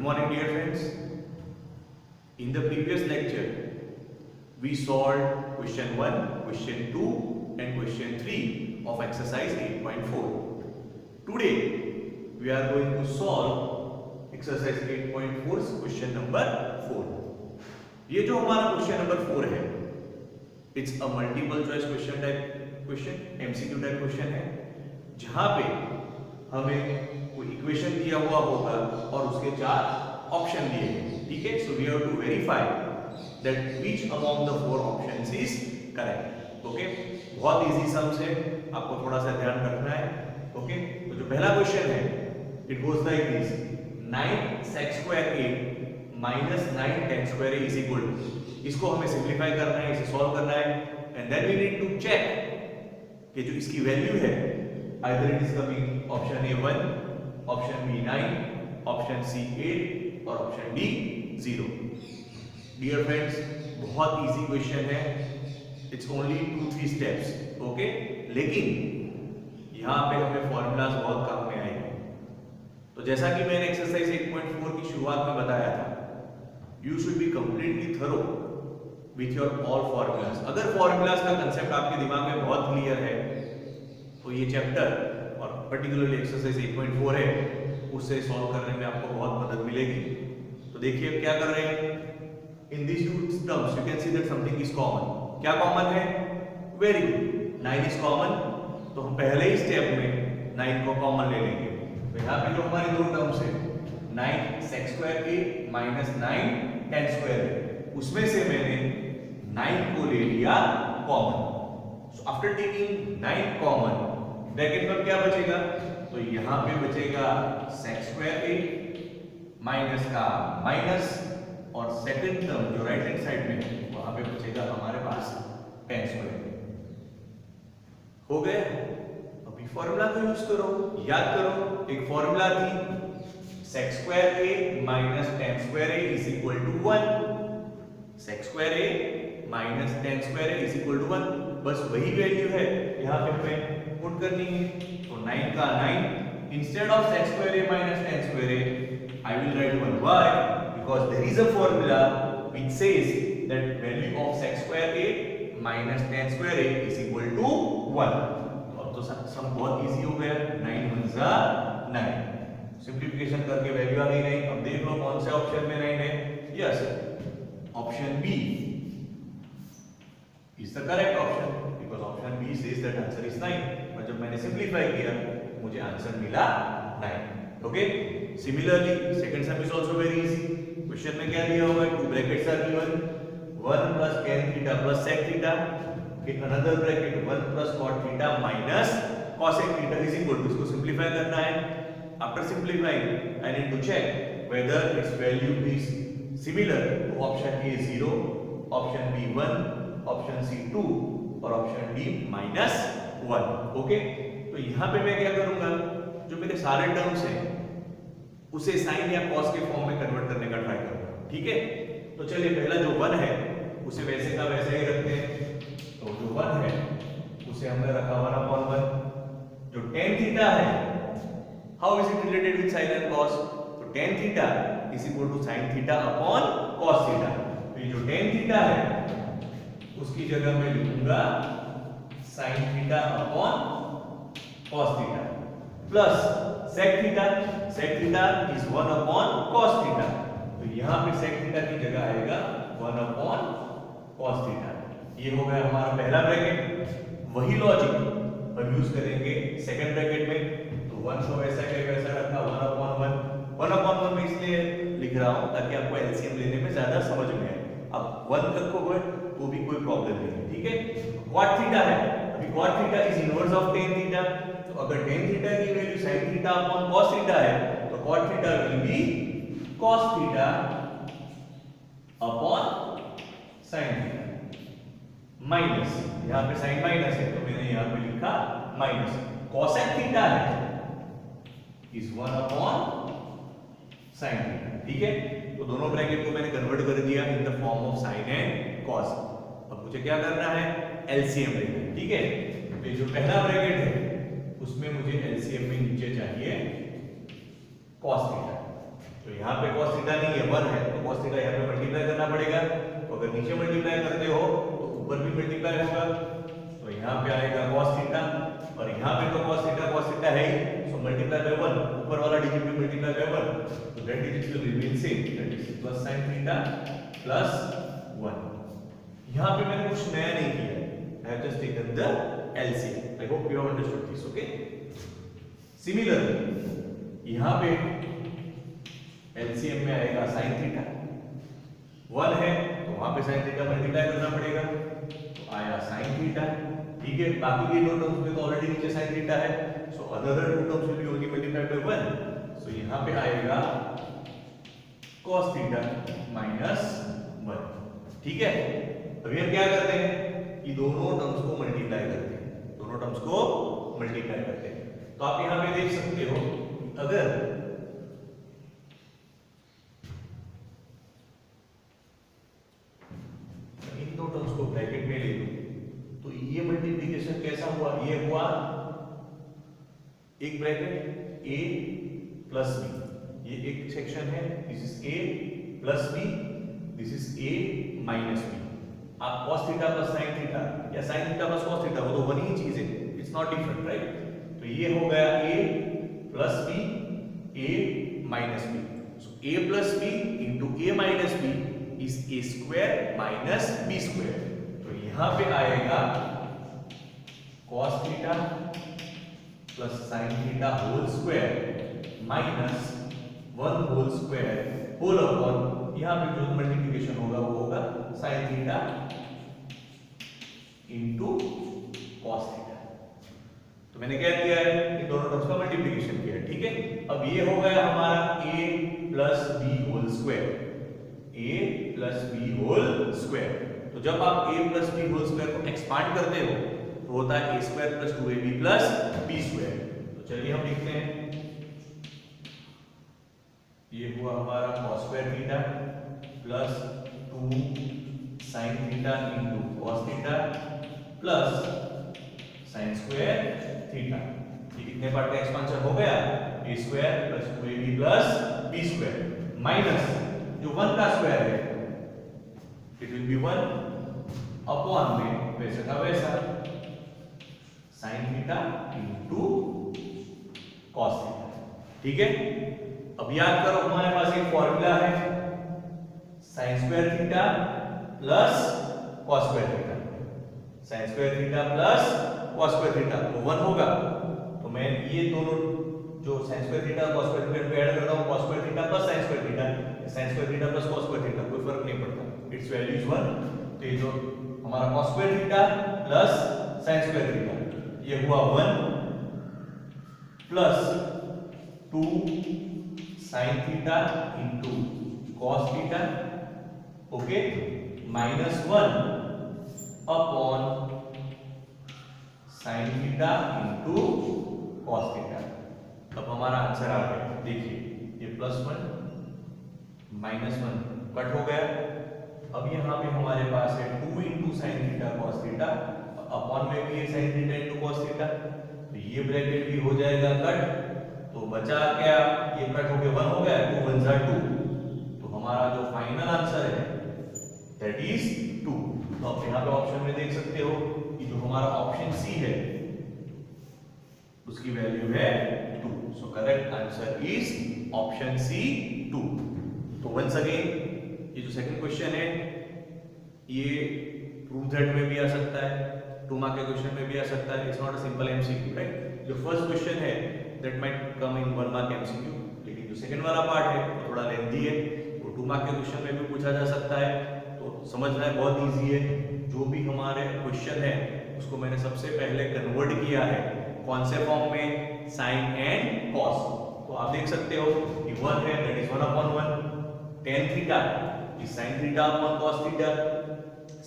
morning dear friends. In the previous lecture we solved question 1, question 2 and question 3 of exercise 8.4. Today we are going to solve exercise 8.4 question number 4. ये जो हमारा question number 4 है, it's a multiple choice question type question, MCQ type question है, जहां पे हमें कोई equation दिया हुआ होगा और उसके 4 ऑप्शन दिए हैं. ठीक है, so we have to verify that which among the 4 options is correct. Okay, बहुत इजी सम्स है, आपको थोड़ा सा ध्यान रखना है. ओके, तो जो पहला क्वेश्चन है it goes like this: 9 sec square a minus 9 tan square a is equal to. इसको हमें सिंपलीफाई करना है, इसे सॉल्व करना है, and then we need to check कि जो इसकी वैल्यू है, either it is coming option A 1, option B 9, option C 8 और option D 0. Dear friends, बहुत इजी क्वेश्चन है, इट्स ओनली 2-3 स्टेप्स. ओके, लेकिन यहाँ पे हमें फॉर्मूलाज बहुत काम में आएंगे. तो जैसा कि मैंने एक्सरसाइज 8.4 की शुरुआत में बताया था, you should be completely thorough with your all formulas. अगर फॉर्मूलाज का कंसेप्ट आपके दिमाग में बहुत क्लियर है तो ये चैप्टर और पर्टिकुलरली एक्सरसाइज 8.4 है, उससे सॉल्व करने में आपको बहुत मदद मिलेगी. तो देखिए क्या कर रहे हैं. In this two terms you can see that something is common. क्या कॉमन है? Very good, 9 is common. तो हम पहले ही स्टेप में 9 को कॉमन ले लेंगे. तो यहाँ पे जो हमारी दो टर्म्स है, 9 sec square a minus 9 tan square a, उसमें से मैंने 9 को ले लिया common. So after taking 9 common, bracket में क्या बचेगा? तो यहाँ पे बचेगा sec square a माइनस का माइनस, और सेकंड टर्म जो राइट हैंड साइड में वहां पे बचेगा हमारे पास tan square a. हो गया. अभी फॉर्मूला को यूज करो, याद करो. एक फॉर्मूला थी sec square a minus tan square a is equal to 1. sec square a minus tan square a is equal to 1. बस वही वैल्यू है यहाँ पे हमें पुट करनी है. तो 9 का 9, instead of sec square a minus tan square a I will write 1. Why? Because there is a formula which says that value of sec square a minus tan square a is equal to 1. तो अब तो सम बहुत easy हो गया. 9 1 जा 9, simplification करके value आ गई 9. अब देख लो कौन से ऑप्शन में 9 है. Yes, option B is the correct option because option B says that answer is 9. और जब मैंने सिंपलीफाई किया मुझे आंसर मिला 9. Okay, similarly second sum is also very easy. Question में क्या दिया हुआ है? Two brackets are given, 1 plus tan theta plus sec theta, in another bracket 1 plus cot theta minus cosec theta is equal to. इसको simplify करना है. After simplifying I need to check whether its value is similar to option A 0, option B 1, option C 2 और option D -1. Okay, तो यहां पे मैं क्या करूंगा, जो मेरे सारे टर्म्स हैं उसे साइन या कॉस के फॉर्म में कन्वर्ट करने का ट्राई करूंगा. ठीक है, तो चलिए पहला जो 1 है उसे वैसे का वैसे ही रखते हैं. तो जो 1 है उसे हमने रखा 1/1. जो tan थीटा है, how is it related with sine and cos? तो tan theta is equal to sin theta upon cos theta. तो ये जो tan थीटा है उसकी जगह मैं लिखूंगा sin theta upon cos theta plus sec theta. sec theta is 1 upon cos theta. तो यहां पे sec थीटा की जगह आएगा 1 अपॉन cos थीटा. ये हो गया हमारा पहला ब्रैकेट. वही लॉजिक हम यूज करेंगे सेकंड ब्रैकेट में. तो 1 को वैसा के वैसा रखा 1/1. 1/1 में इसलिए लिख रहा हूं ताकि आपको एलसीएम लेने में ज्यादा समझ में आए. अब 1 रखोगे तो भी कोई प्रॉब्लम नहीं है. ठीक है, cot थीटा है. अभी cot theta is inverse of tan theta. तो अगर tan थीटा की value sin theta upon cos theta है तो cot theta will be cos theta upon sin theta minus, यहां पे sin माइनस है तो मैंने यहां पे लिखा माइनस. cosec थीटा है इज 1 अपॉन sin थीटा. ठीक है, तो दोनों ब्रैकेट को मैंने कन्वर्ट कर दिया in the form of sin and cos. अब मुझे क्या करना है? एलसीएम लेना है. ठीक है, तो ये जो पहला ब्रैकेट है उसमें मुझे एलसीएम में नीचे चाहिए cos थीटा. तो यहाँ पे cos थीटा नहीं है 1 है, तो cos थीटा यहाँ पे मल्टीप्लाई करना पड़ेगा। तो अगर नीचे मल्टीप्लाई करते हो तो ऊपर भी मल्टीप्लाई होगा। तो यहाँ पे आएगा cos थीटा और यहाँ पे तो cos थीटा है ही, सो मल्टीप्लाई बाय 1, ऊपर वाला डिजिट भी मल्टीप्लाई बाय 1, तो that digit will remain same, that is plus sin theta plus 1। यहाँ पे मैंने कुछ नया नहीं किया, I have just taken the LCM. I hope you have understood this, okay? Similarly, यहाँ पे LCM में आएगा sin थीटा 1 है, तो वहां पे sin थीटा मल्टीप्लाई करना पड़ेगा, तो आया sin थीटा। ठीक है, बाकी के दो टर्म्स में तो ऑलरेडी नीचे sin थीटा है, so other two terms will be only multiplied by 1, so यहाँ पे आएगा cos थीटा माइनस 1। ठीक है, अभी हम क्या करते हैं कि दोनों टर्म्स को मल्टीप्लाई करते हैं, तो आप यहां पे देख सकते हो अगर इन दो टर्म्स को ब्रैकेट में ले लो तो ये मल्टीप्लिकेशन कैसा हुआ, ये हुआ एक ब्रैकेट a प्लस b, ये एक सेक्शन है, this is a plus b, this is a minus b। आप cos theta plus sin theta या sin theta plus cos theta, वो तो वन ही चीज है, इट्स नॉट डिफरेंट, राइट? तो ये हो गया a plus b, a minus b, so a plus b into a minus b is a square minus b square. तो यहां पे आएगा cos theta plus sin theta whole square minus 1 whole square whole upon, यहां पे जो multiplication होगा वो होगा sin theta into cos theta. तो मैंने क्या किया है, इन दोनों टर्म्स का मल्टीप्लिकेशन किया है। ठीक है, अब ये हो गया हमारा a plus b whole square, a plus b whole square. तो जब आप a plus b whole square को एक्सपांड करते हो तो होता है a square plus 2ab plus b square. तो चलिए हम लिखते हैं, ये हुआ हमारा cos square theta plus 2 sin theta into cos theta plus sin square theta. ये कितने पार्ट का एक्सपांशन हो गया, a square plus 2ab plus b square minus जो 1 का स्क्वायर है इट विल बी 1 अपॉन में वैसे का वैसा sin theta into cos theta. ठीक है, अब याद करो हमारे पास एक फॉर्मूला है sin square theta plus cos square theta, sin square theta plus cos square theta तो 1 होगा। तो मैं ये दोनों जो sin square theta cos square theta को ऐड करता हूं, cos square theta plus sin square theta, sin square theta plus cos square theta, कोई फर्क नहीं पड़ता, इट्स वैल्यू इज 1। तो ये जो हमारा cos square theta plus sin square theta ये हुआ 1 plus 2 sin theta into cos theta, okay, minus 1 upon sin theta into cos theta. अब हमारा आंसर आ गया, देखिए ये प्लस 1 माइनस 1 कट हो गया। अब यहाँ पे हमारे पास है 2 into sin theta cos theta, upon में भी है sin theta into cos theta, तो ये ब्रैकेट भी हो जाएगा कट। तो बचा क्या, ये कट होके 1 हो गया, 2 1 जा 2, तो हमारा जो फाइनल आंसर है दैट इज 2। तो आप यहाँ पे ऑप्शन में देख सकते हो कि जो हमारा ऑप्शन सी है उसकी वैल्यू है 2, so correct answer is option C 2। तो वंस अगेन ये जो सेकंड क्वेश्चन है ये प्रूव दैट में भी आ सकता है, 2 मार्क के क्वेश्चन में भी आ सकता है, it's not a simple MCQ, right? जो फर्स्ट क्वेश्चन है that might come in 1 mark MCQ, लेकिन जो सेकंड वाला पार्ट है वो थोड़ा लेंथी है, वो 2 मार्क के क्वेश्चन में भी पूछा जा सकता है। तो समझना है बहुत इजी है, जो भी हमारे क्वेश्चन है उसको मैंने सबसे पहले कन्वर्ट किया है कौन से फॉर्म में, साइन एंड कॉस। तो आप देख सकते हो कि 1 है that is 1/1, tan theta is sin theta upon cos theta,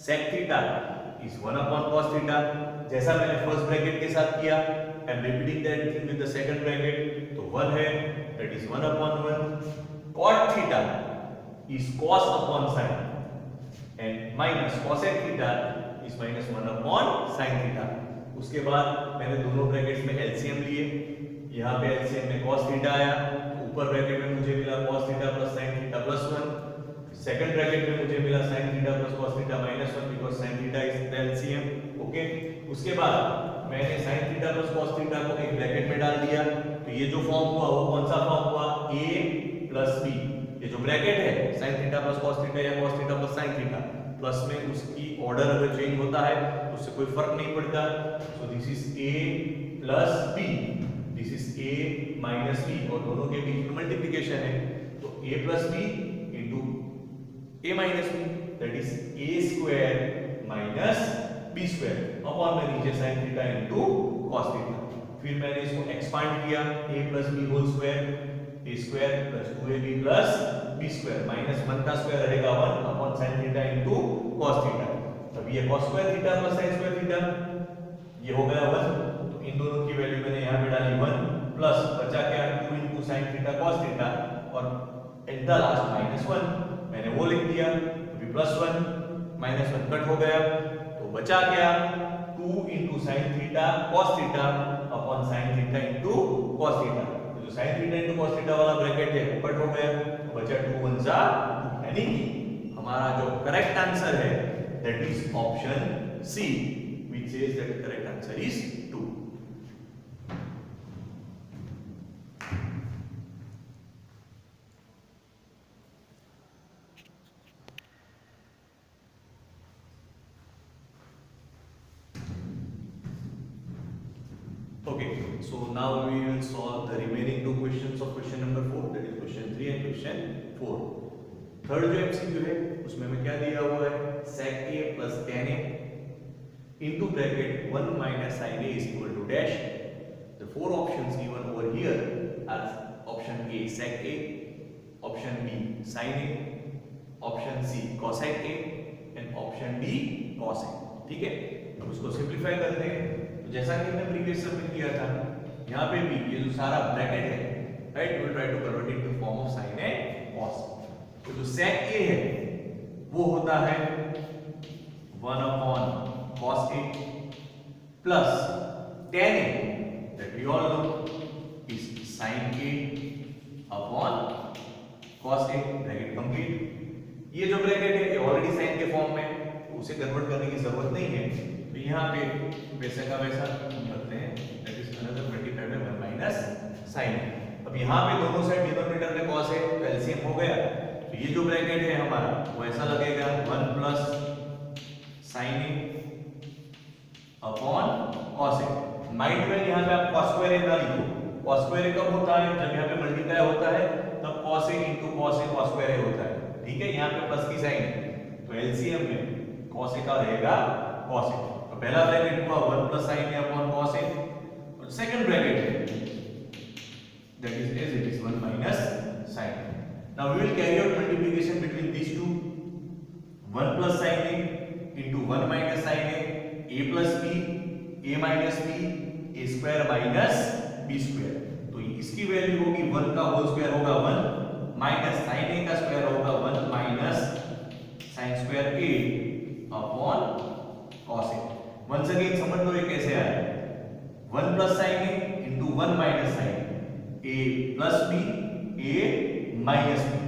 sec theta is 1/cos theta. जैसा मैंने फर्स्ट ब्रैकेट के साथ किया, I am repeating that thing with the second bracket. तो 1 है that is 1/1, cot theta is cos upon sin and minus cosec theta is -1/sin theta. उसके बाद मैंने दोनों ब्रैकेट्स में एलसीएम लिए, यहाँ पे एलसीएम में cos थीटा आया, तो ऊपर ब्रैकेट में मुझे मिला cos theta plus sin theta plus 1, second bracket में मुझे मिला sin theta plus cos theta minus 1 because sin theta is the LCM. Okay, उसके बाद मैंने sin theta plus cos theta को एक ब्रैकेट में डाल दिया, तो ये जो फॉर्म हुआ वो कौन सा फॉर्म हुआ, a प्लस b। ये जो ब्रैकेट है sin theta plus cos theta या cos theta plus sin theta, plus में उसकी ऑर्डर अगर चेंज होता है तो उससे कोई फर्क नहीं पड़ता। So this is a plus b, this is a minus b, और दोनों के बीच में मल्टीप्लिकेशन है, तो a plus b into a minus b, that is a square minus b square upon में नीचे sin theta into cos theta. फिर मैंने इसको एक्सपांड किया, a plus b whole square, a square plus 2ab plus b square minus 1 का square रहेगा 1 upon sin theta into cos theta. तब ये cos square theta plus sin square theta, ये हो गया 1, तो इन दोनों की वैल्यू मैंने यहां पे डाली 1 प्लस बचा क्या 2 into sin theta cos theta, और एट द लास्ट माइनस 1 मैंने वो लिख दिया, अभी प्लस 1 माइनस 1 कट हो गया, तो बचा क्या 2 into sin theta cos theta upon sin theta into cos theta. तो जो sin theta into cos theta वाला ब्रैकेट है वो कट हो गया, बचा 2 1 जा 2, यानी कि हमारा जो करेक्ट आंसर है that is option C, which says that correct answer is 2। Okay, so now we will solve the remaining two questions of question number 4, that is question 3 and question 4. Third जो MCQ है उसमें हमें क्या दिया हुआ है, sec a plus tan a into bracket 1 minus sin a is equal to dash. The four options given over here are option A sec a, option B sin a, option C cosec a and option D cos a। ठीक है, अब उसको simplify करते हैं। तो जैसा कि हमने प्रीवियस सब में किया था, यहाँ पे भी ये जो सारा ब्रैकेट है, right, we will try to convert into form of sin a cos। तो जो sec a है वो होता है 1 upon cos a plus tan a, that we all know is sin a upon cos a, bracket complete. ये जो bracket है ये ऑलरेडी sin के फॉर्म में, तो उसे कन्वर्ट करने की जरूरत नहीं है, तो यहाँ पे वैसे का वैसा हम रखते हैं, that is another multiplied by 1 minus sin। अब यहाँ पे दोनों साइड डिनोमिनेटर में cos है तो एलसीएम हो गया, तो ये जो ब्रैकेट है हमारा वो ऐसा लगेगा 1 plus sin a upon cos a। Mind में यहाँ पे आप cos स्क्वायर a ना लिखो, cos स्क्वायर a कब होता है, जब यहाँ पे मल्टीप्लाई होता है तब cos a into cos a cos square a होता है। ठीक है, यहाँ पे प्लस की साइन है, तो एलसीएम में cos a का रहेगा cos a। तो पहला ब्रैकेट हुआ 1 plus sin a upon cos a, और सेकंड ब्रैकेट है that is as it is 1 minus sin a। Now we will carry out multiplication between these two, 1 plus sin a into 1 minus sin a plus b, a minus b, a square minus b square। तो इसकी value होगी 1 का whole square होगा 1 minus sin a का square होगा 1 minus sin square a upon cos a। Once again समझ लो ये कैसे आया, 1 plus sin a into 1 minus sin a plus b, a minus b,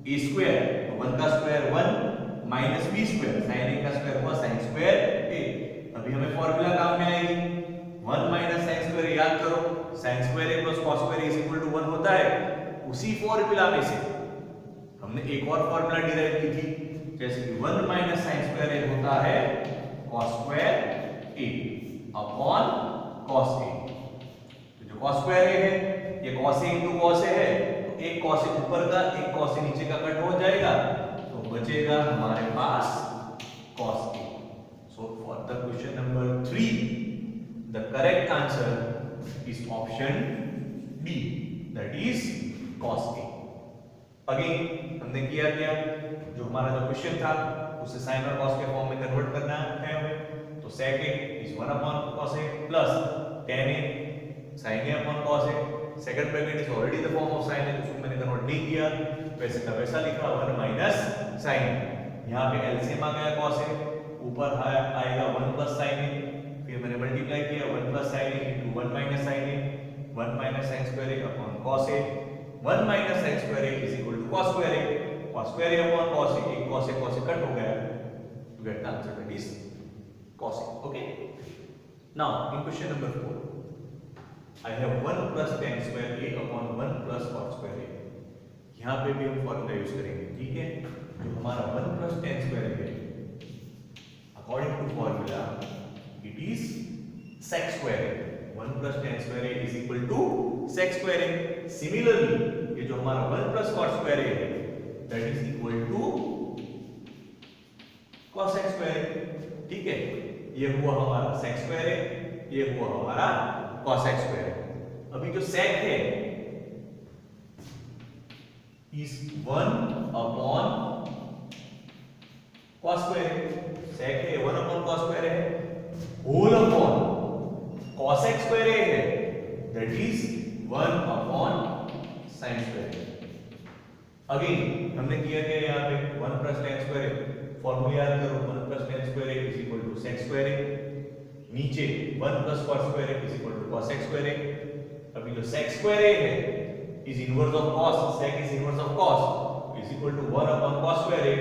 a square, तो 1 का square 1 minus b square, sin a का स्क्वायर हुआ sin स्क्वायर a। अभी हमें फार्मूला काम में आएगी, 1 माइनस sin स्क्वायर याद करो, sin square a plus cos square a is equal to 1 होता है। उसी फार्मूला में से हमने एक और फार्मूला डिराइव की थी, जैसे कि 1 माइनस sin स्क्वायर a होता है cos square a upon cos a। तो जो cos स्क्वायर a है ये cos a into cos a है, तो एक cos a ऊपर का एक cos a नीचे का कट हो जाएगा, तो बचेगा हमारे पास cos a। So for the question number 3 the correct answer is option B, that is cos a। Again हमने किया क्या, जो हमारा जो क्वेश्चन था उसे sin और cos के फॉर्म में कन्वर्ट करना है हमें, तो sec a is 1 upon cos a plus tan a sin a upon cos a। Second bracket is already the form of sin है, उसको मैंने कन्वर्ट नहीं किया, वैसे का वैसा लिखा 1 माइनस sin। यहाँ पे एलसीएम आ गया cos a, ऊपर आएगा 1 प्लस sin a, फिर मैंने मल्टीप्लाई किया 1 plus sin a into 1 minus sin a, 1 minus sin square a upon cos a, 1 minus sin square a is equal to cos square a. Cos square a upon cos a, एक cos a cut हो गया. You get the answer, that is cos a. Okay. Now in question number 4, I have 1 plus tan square a upon 1 plus cos square a. यहाँ पे भी हम formula use करेंगे. ठीक है, जो हमारा 1 plus tan square a, according to formula it is sec square a. 1 plus tan square a is equal to sec square a. Similarly, ये जो हमारा 1 plus cos square a है, that is equal to cos x square a. ठीक है, ये हुआ हमारा sec square a, ये हुआ हमारा cos x square a. अभी जो sec है is 1 upon cos square a. sec है 1 upon cos square a है, whole upon cos x square a है, that is 1 upon sin square a. Again हमने किया क्या यहाँ पे 1 plus tan square a, formula याद करो. 1 plus tan square a is equal to sec square a. नीचे 1 plus cos square a is equal to cos x square a. अभी जो sec square a है is inverse of cos, sec is inverse of cos, is equal to 1 upon cos square a,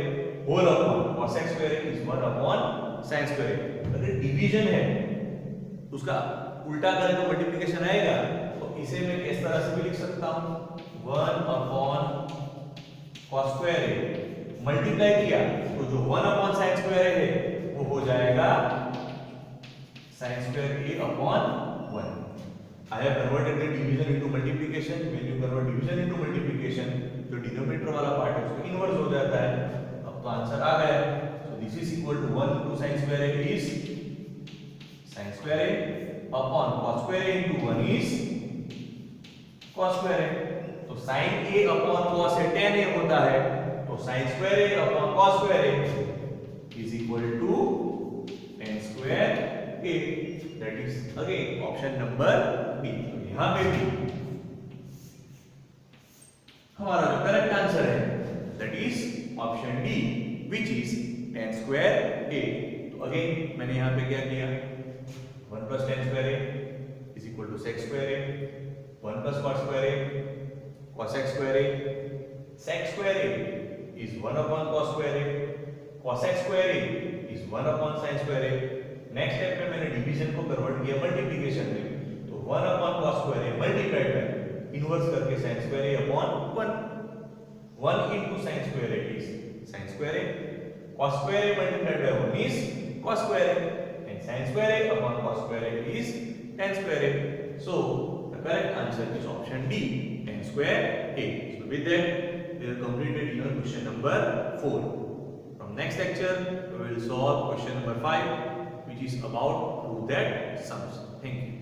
whole upon cos x square a is 1 upon sin square a. अगर division है उसका उल्टा करें तो multiplication आएगा, तो इसे मैं इस तरह से भी लिख सकता हूं. 1 upon cos square a multiply किया तो जो 1 अपॉन sin square a है वो हो जाएगा sin square a upon 1. I have converted the division into multiplication. When you convert division into multiplication, जो डिनोमिनेटर वाला पार्ट है उसका इनवर्स हो जाता है. अब तो आंसर आ गया. So this is equal to 1 into sin square a is sin square a upon cos square a into 1 is cos square a. तो sin a upon cos a tan a होता है, तो sin square a upon cos square a is equal to tan square a. That is again option number B. तो यहाँ पे भी हमारा जो करेक्ट आंसर है that is option D, which is tan square a. तो अगेन मैंने यहाँ पे क्या किया, 1 plus tan square a is equal to sec square a, 1 plus cos square a cos x square a, sec square a is 1 upon cos square a, cos x square a is 1 upon sin square a. Next step में मैंने division को convert किया multiplication में, तो 1 upon cos square a multiplied by inverse करके sin square a upon 1. 1 into sin square a is sin square a, cos square a multiplied by 1 is cos square a, and sin square a upon cos square a is tan square a. So the correct answer is option D, tan square a. So with that we have completed your question number 4. From next lecture we will solve question number 5, which is about prove that sums. Thank you.